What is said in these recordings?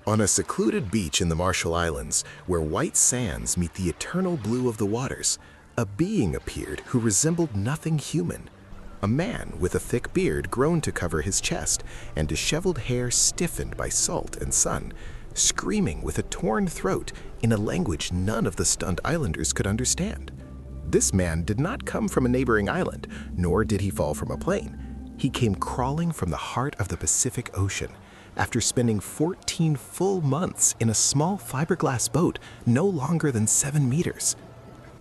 On a secluded beach in the Marshall Islands, where white sands meet the eternal blue of the waters, a being appeared who resembled nothing human. A man with a thick beard grown to cover his chest and disheveled hair stiffened by salt and sun, screaming with a torn throat in a language none of the stunned islanders could understand. This man did not come from a neighboring island, nor did he fall from a plane. He came crawling from the heart of the Pacific Ocean, after spending 14 full months in a small fiberglass boat no longer than 7 meters.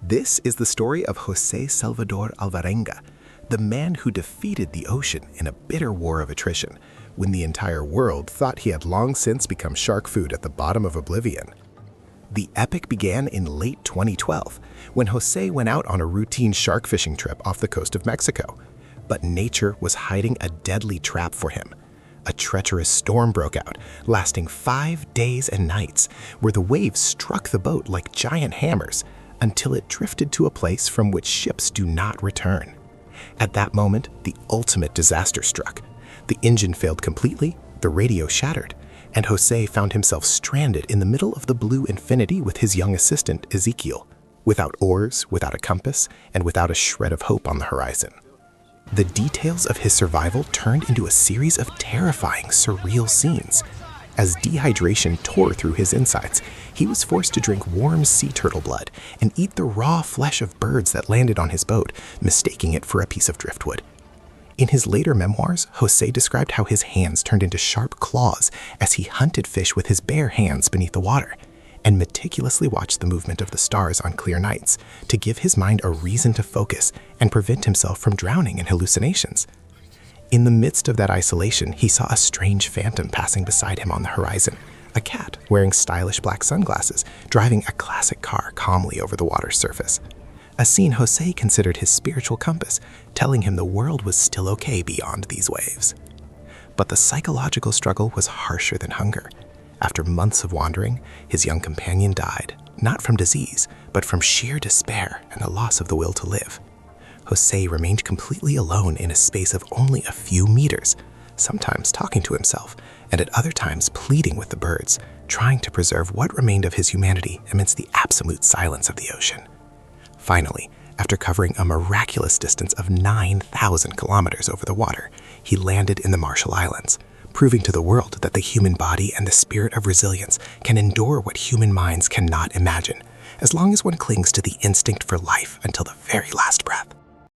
This is the story of José Salvador Alvarenga, the man who defeated the ocean in a bitter war of attrition, when the entire world thought he had long since become shark food at the bottom of oblivion. The epic began in late 2012, when José went out on a routine shark fishing trip off the coast of Mexico. But nature was hiding a deadly trap for him. A treacherous storm broke out, lasting 5 days and nights, where the waves struck the boat like giant hammers until it drifted to a place from which ships do not return. At that moment, the ultimate disaster struck. The engine failed completely, the radio shattered, and José found himself stranded in the middle of the blue infinity with his young assistant, Ezekiel, without oars, without a compass, and without a shred of hope on the horizon. The details of his survival turned into a series of terrifying, surreal scenes. As dehydration tore through his insides, he was forced to drink warm sea turtle blood and eat the raw flesh of birds that landed on his boat, mistaking it for a piece of driftwood. In his later memoirs, José described how his hands turned into sharp claws as he hunted fish with his bare hands beneath the water, and meticulously watched the movement of the stars on clear nights to give his mind a reason to focus and prevent himself from drowning in hallucinations. In the midst of that isolation, he saw a strange phantom passing beside him on the horizon, a cat wearing stylish black sunglasses, driving a classic car calmly over the water's surface. A scene José considered his spiritual compass, telling him the world was still okay beyond these waves. But the psychological struggle was harsher than hunger. After months of wandering, his young companion died, not from disease, but from sheer despair and the loss of the will to live. José remained completely alone in a space of only a few meters, sometimes talking to himself, and at other times pleading with the birds, trying to preserve what remained of his humanity amidst the absolute silence of the ocean. Finally, after covering a miraculous distance of 9,000 kilometers over the water, he landed in the Marshall Islands, proving to the world that the human body and the spirit of resilience can endure what human minds cannot imagine, as long as one clings to the instinct for life until the very last breath.